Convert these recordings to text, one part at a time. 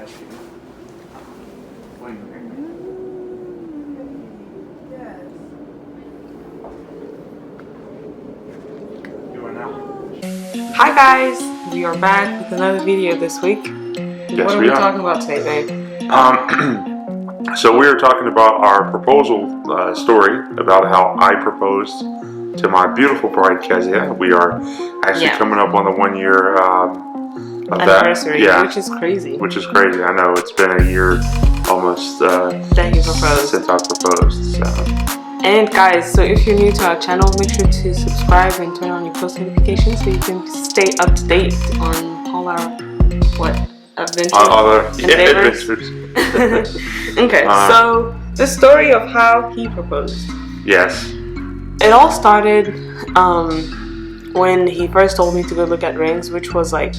got you. Yes. Doing now. Hi guys, we are back with another video this week. Yes, What are we we are. talking about today, babe? So we are talking about our proposal story about how I proposed to my beautiful bride Kezia. We are actually coming up on the 1 year of Anniversary, that. Yeah, which is crazy. which is crazy. I know it's been a year almost That you proposed. since I proposed. So. And guys, so if you're new to our channel, make sure to subscribe and turn on your post notifications so you can stay up to date on all our adventures. Adventures. Okay, so the story of how he proposed. Yes. It all started when he first told me to go look at rings, which was like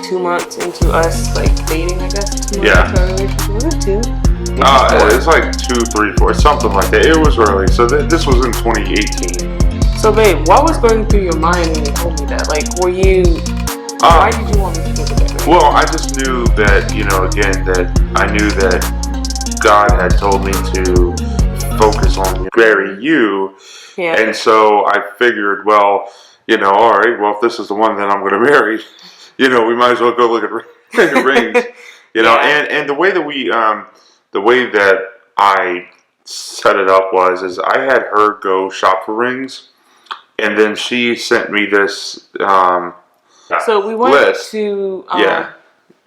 2 months into us like dating, I guess. 2 months into our relationship. Was it 2? It's like 2, 3, 4, something like that. It was early, so this was in 2018. So, babe, what was going through your mind when you told me that? Like, were you? Why did you want me to do that? Well, I just knew that, that I knew that God had told me to focus on marry you, and so I figured, well, all right, well, if this is the one that I'm going to marry, we might as well go look at rings, and the way that the way that I set it up is I had her go shop for rings, and then she sent me this so we went list. to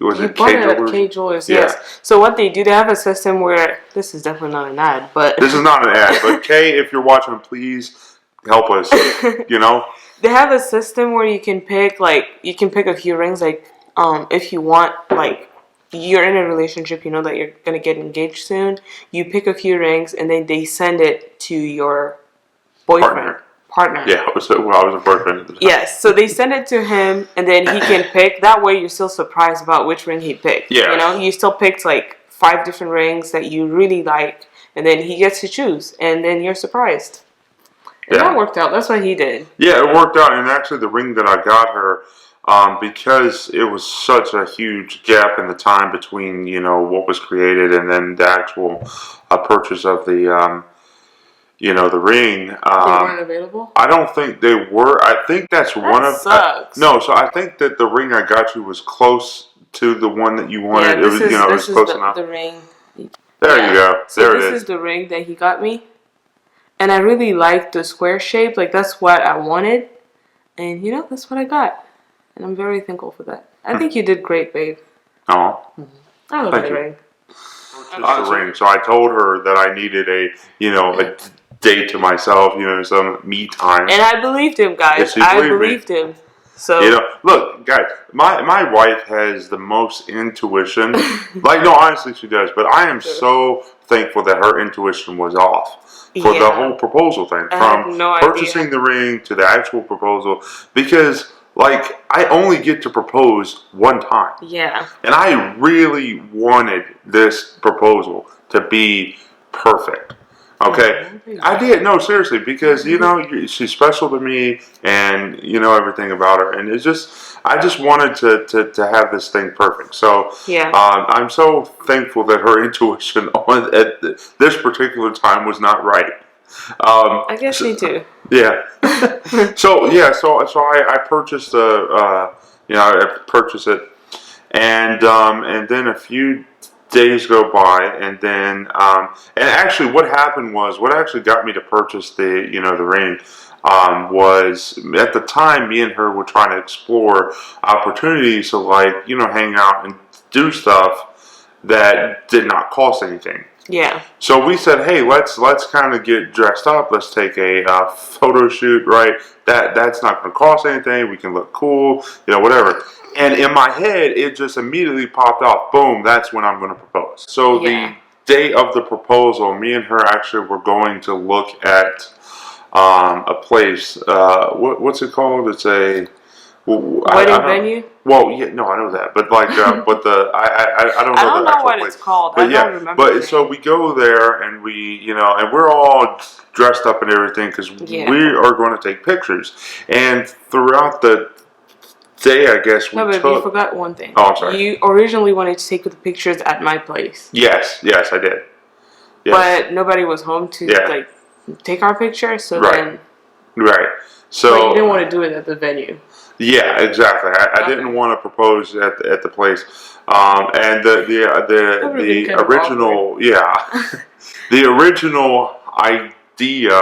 Was it K Jewelers? Yes. So what they do, they have a system where this is definitely not an ad, but this is not an ad. But Kay, if you're watching, please help us. They have a system where you can pick a few rings, like if you want, like, you're in a relationship, you know that you're gonna get engaged soon. You pick a few rings, and then they send it to your boyfriend. Partner. Yeah, I was a boyfriend. Yes, so they send it to him, and then he can pick. That way, you're still surprised about which ring he picked. Yeah. You still picked like 5 different rings that you really like, and then he gets to choose, and then you're surprised. And that worked out. That's what he did. Yeah, it worked out, and actually, the ring that I got her, because it was such a huge gap in the time between what was created and then the actual purchase of the the ring. They weren't available? I don't think they were. I think that's one of. Sucks. No, so I think that the ring I got you was close to the one that you wanted. Yeah, it was close enough. The ring. There you go. So this is the ring that he got me, and I really liked the square shape. Like, that's what I wanted, and that's what I got, and I'm very thankful for that. I think you did great, babe. Oh. I love the ring. The ring. So I told her that I needed a day to myself, some me time. And I believed him, guys. I believed him. So look, guys, my wife has the most intuition. Honestly, she does. But I am so thankful that her intuition was off for the whole proposal thing, from purchasing the ring to the actual proposal, because I only get to propose one time. Yeah. And I really wanted this proposal to be perfect. Okay, I did. No, seriously, because she's special to me, and everything about her, and I just wanted to have this thing perfect. So I'm so thankful that her intuition at this particular time was not right. I guess me too. Yeah. So I purchased I purchased it, and then a few days go by, and then and actually what happened was, what actually got me to purchase the the ring was, at the time, me and her were trying to explore opportunities to hang out and do stuff that did not cost anything. Yeah. So we said, hey, let's kind of get dressed up. Let's take a photo shoot, right? That's not going to cost anything. We can look cool, whatever. And in my head, it just immediately popped off. Boom, that's when I'm going to propose. So the day of the proposal, me and her actually were going to look at a place. What's it called? It's a wedding venue. Well, yeah, no, I know that, but but I don't know. I don't know what it's called. But I don't remember. But so we go there, and we and we're all dressed up and everything, because we are going to take pictures. And throughout the day, I guess, we No, but took... you forgot one thing. Oh, I'm sorry. You originally wanted to take the pictures at my place. Yes, I did. Yes. But nobody was home to like take our picture, so then... Right. So... But you didn't want to do it at the venue. Yeah, exactly. I didn't want to propose at the place. And the original... The original idea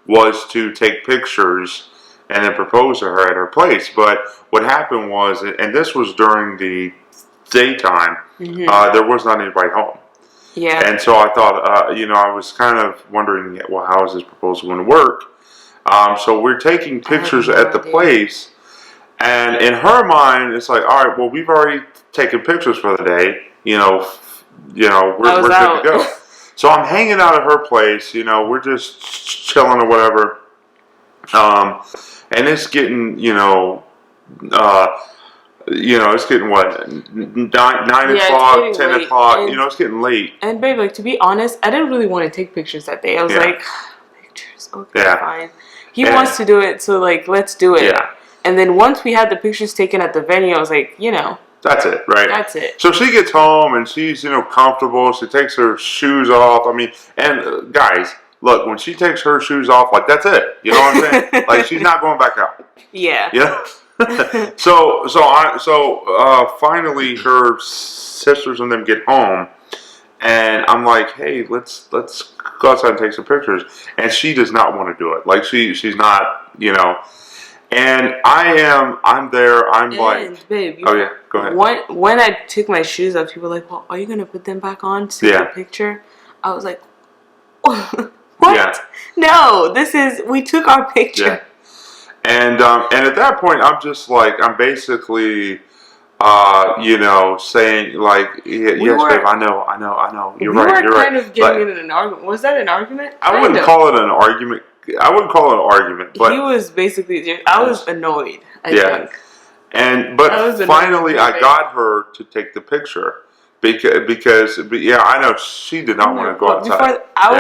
was to take pictures and then propose to her at her place. But what happened was, and this was during the daytime, there was not anybody home. Yeah. And so I thought, I was kind of wondering, well, how is this proposal going to work? So we're taking pictures at the place, and in her mind, it's like, all right, well, we've already taken pictures for the day. We're good to go. So I'm hanging out at her place. We're just chilling or whatever. And it's getting, it's getting what, 9 o'clock, 10 o'clock. It's getting late. And babe, like, to be honest, I didn't really want to take pictures that day. I was like, pictures, okay, fine. He wants to do it, so like, let's do it. Yeah. And then once we had the pictures taken at the venue, I was like, that's it, right? That's it. So she gets home and she's, comfortable. She takes her shoes off. I mean, and guys, look, when she takes her shoes off, like, that's it. You know what I'm saying? Like, she's not going back out. Yeah. Yeah. So finally her sisters and them get home, and I'm like, hey, let's go outside and take some pictures. And she does not want to do it. Like, she's not, And I'm there. I'm like, babe, oh yeah, go ahead. When I took my shoes off, people were like, well, are you gonna put them back on to take a picture? I was like, what? Yeah. No, we took our picture. Yeah. And at that point, I'm just like, I'm basically, saying like, yes, babe, I know, you're right. We were kind of getting in an argument. Was that an argument? I wouldn't call it an argument. But he was basically. I was annoyed. I think. But finally, I got her to take the picture because I know she did not want to go outside. I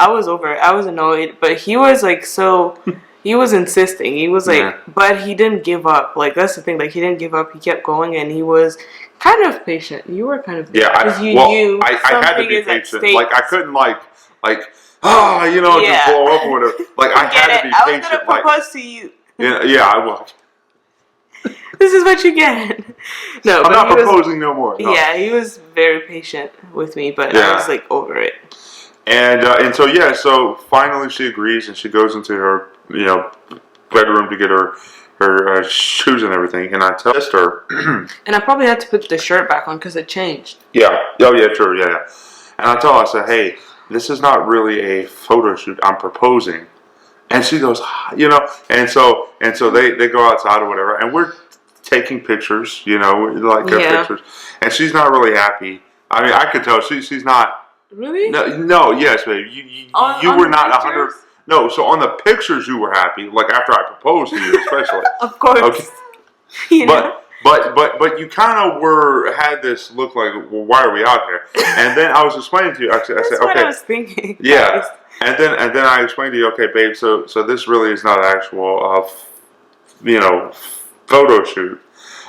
was over it. I was annoyed, but he was like so. He was insisting. He was like, but he didn't give up. Like, that's the thing. Like, he didn't give up. He kept going, and he was kind of patient. You were kind of patient. Yeah, I had to be patient. Like, I couldn't just blow up or whatever. Like, I had to be patient. I was gonna propose to you. Yeah, I will. This is what you get. No, I'm not proposing no more. No. Yeah, he was very patient with me, but I was like over it. And so finally she agrees, and she goes into her bedroom to get her shoes and everything. And I tell her, and I probably had to put the shirt back on because it changed. Yeah. Oh yeah, true. Yeah. And I tell her, I said, hey, this is not really a photo shoot. I'm proposing. And she goes, and so they go outside or whatever, and we're taking pictures, pictures, and she's not really happy. I mean, I could tell she's not. Really? No, yes, babe. You were not 100. No, so on the pictures you were happy, like after I proposed to you, especially. Of course. Okay. But you kind of had this look like, well, why are we out here? And then I was explaining to you. I said, okay. What I was thinking. Yeah. Guys. And then I explained to you, okay, babe. So this really is not an actual, photo shoot.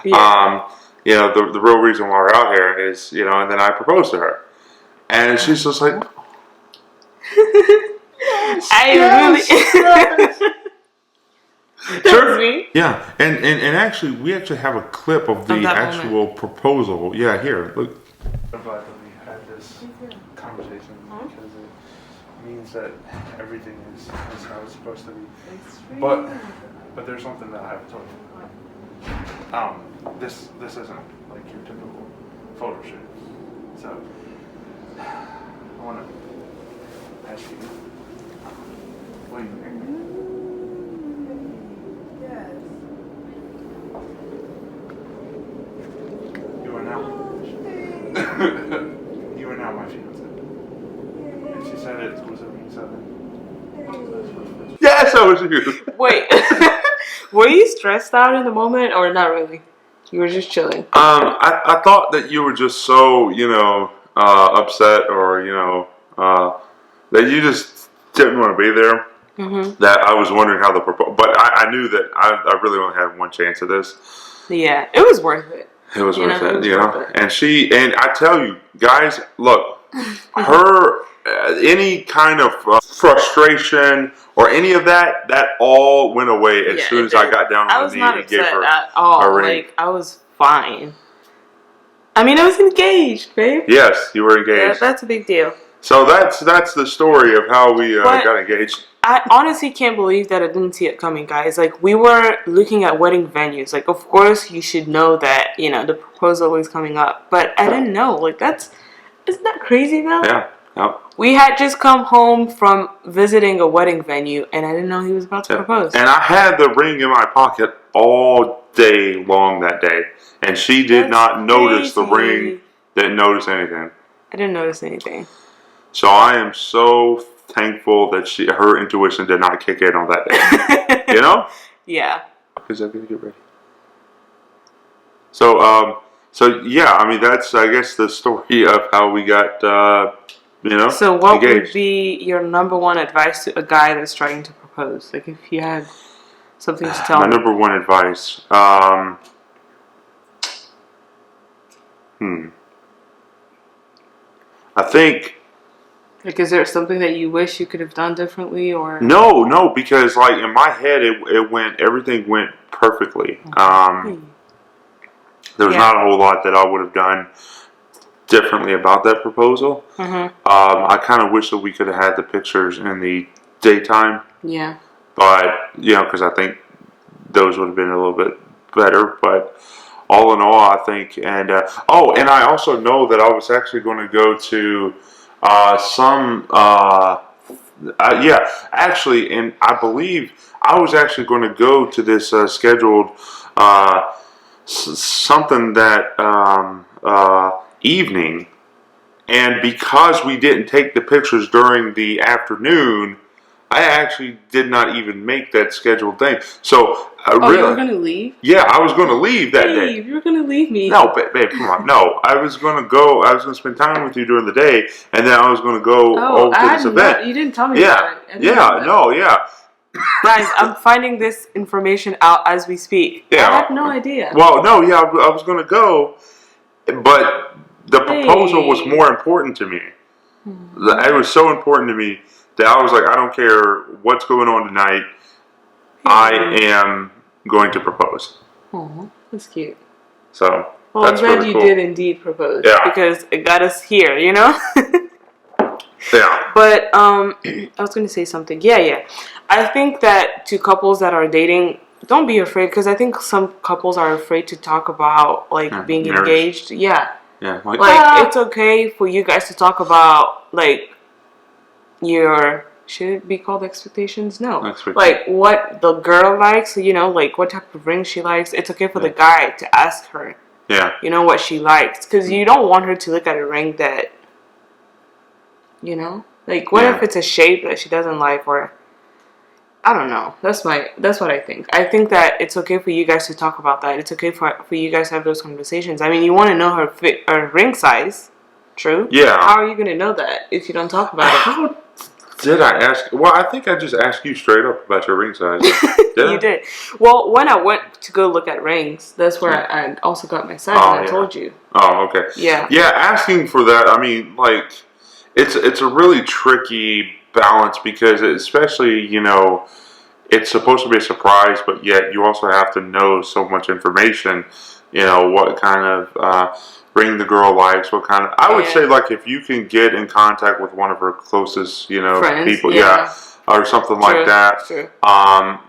Yeah. The real reason why we're out here is, and then I proposed to her. And she's just like, yes, Sure. Me? Yeah, and actually, we actually have a clip of the actual proposal. Yeah, here, look. I'm glad that we had this conversation because it means that everything is how it's supposed to be. But there's something that I haven't told you. This isn't like your typical photo shoot. So I want to ask you, what do you think? Yes. You are now. You are now my fiance. And she said it was a mean seven. Yes, I was you. Wait, were you stressed out in the moment or not really? You were just chilling. I thought that you were just so, upset or, that you just didn't want to be there. Mm-hmm. That I was wondering how the proposal, but I knew that I really only had one chance at this. Yeah, it was worth it. It was worth it, It was you know. worth it. And I tell you, guys, look, her any kind of frustration or any of that all went away as soon as I got down on the knee and gave her at all. a ring. Like, I was fine. I mean, I was engaged, babe. Yes, you were engaged. Yeah, that's a big deal. So that's the story of how we got engaged. I honestly can't believe that I didn't see it coming, guys. Like, we were looking at wedding venues. Like, of course, you should know that, the proposal is coming up. But I didn't know. Like, isn't that crazy, though? Yeah. Yep. We had just come home from visiting a wedding venue, and I didn't know he was about to propose. And I had the ring in my pocket all day long that day. And she did not notice the ring, didn't notice anything. I didn't notice anything. So I am so thankful that her intuition did not kick in on that day. You know? Yeah. Because I'm gonna get ready. So yeah, I mean that's I guess the story of how we got So what engaged. would be your number one advice to a guy that's trying to propose? Like if you had something to tell My him. number one advice. I think. Like, is there something that you wish you could have done differently, or No, because like in my head, everything went perfectly. There was not a whole lot that I would have done differently about that proposal. I kind of wish that we could have had the pictures in the daytime. Yeah. But because I think those would have been a little bit better. But all in all, I think, and I also know that I was actually going to go to. Actually, and I believe I was actually going to go to this scheduled something that evening, and because we didn't take the pictures during the afternoon, I actually did not even make that scheduled thing. So you were going to leave? Yeah, I was going to leave that day. You were going to leave me. No, babe, come on. No, I was going to go. I was going to spend time with you during the day, and then I was going to go over to this event. You didn't tell me that. Yeah. Guys, I'm finding this information out as we speak. Yeah. I had no idea. Well, no, yeah, I was going to go, but the proposal was more important to me. It was so important to me that I was like, I don't care what's going on tonight. I am going to propose. Oh, that's cute. So, well, that's I'm glad really you cool. did indeed propose. Yeah. Because it got us here, Yeah. But I was going to say something. Yeah. I think that to couples that are dating, don't be afraid, because I think some couples are afraid to talk about being marriage. engaged. Yeah. Yeah. It's okay for you guys to talk about your, should it be called expectations? No. Like what the girl likes, what type of ring she likes. It's okay for the guy to ask her. Yeah. What she likes, because you don't want her to look at a ring that, what if it's a shape that she doesn't like, or I don't know. That's what I think. I think that it's okay for you guys to talk about that. It's okay for you guys to have those conversations. I mean, you want to know her ring size, true? Yeah. How are you going to know that if you don't talk about it? How did I ask? Well, I think I just asked you straight up about your ring size. You did. Well, when I went to go look at rings, that's where I also got my size, and I told you. Oh, okay. Yeah. Yeah, asking for that, I mean, it's a really tricky balance, because especially, it's supposed to be a surprise, but yet you also have to know so much information, what kind of ring the girl likes, what kind of, I would say, if you can get in contact with one of her closest, friends, people, or something like that,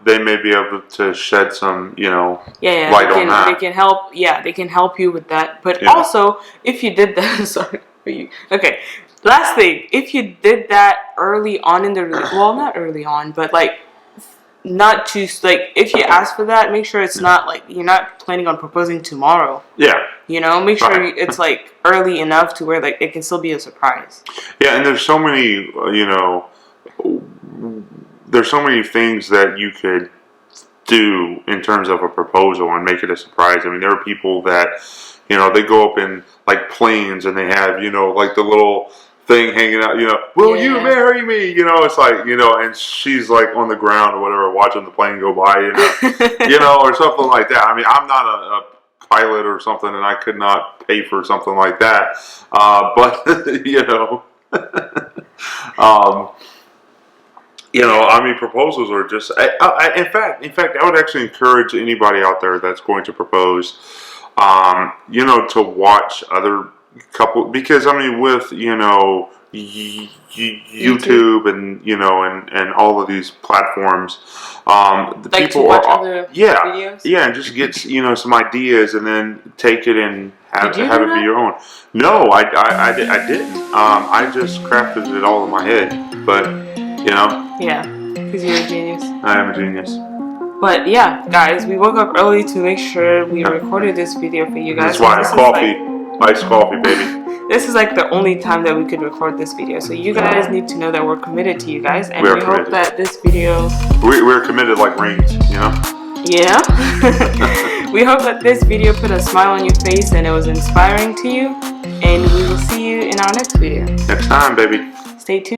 they may be able to shed some, light on that. They can help. Yeah, they can help you with that. But also, if you did that, sorry for you. Okay, last thing, if you did that early on in the well, not early on, but not too if you ask for that, make sure it's not you're not planning on proposing tomorrow. Yeah. Make sure it's early enough to where it can still be a surprise. Yeah, and there's so many there's so many things that you could do in terms of a proposal and make it a surprise. I mean, there are people that they go up in planes, and they have the little thing hanging out, will you marry me? It's like, and she's like on the ground or whatever, watching the plane go by, or something like that. I mean, I'm not a pilot or something, and I could not pay for something like that. But, I mean, proposals are just, in fact, I would actually encourage anybody out there that's going to propose, to watch other couple, because I mean, with YouTube and all of these platforms, the like people to watch are other videos, videos? and just get some ideas and then take it and have Did you it do be that? your own. No, I didn't. I just crafted it all in my head, but yeah, because you're a genius. I am a genius. But yeah, guys, we woke up early to make sure we recorded this video for you guys. That's why iced coffee, baby. This is like the only time that we could record this video. So you guys need to know that we're committed to you guys, and we hope that this video. We're committed like rings, Yeah. We hope that this video put a smile on your face and it was inspiring to you. And we will see you in our next video. Next time, baby. Stay tuned.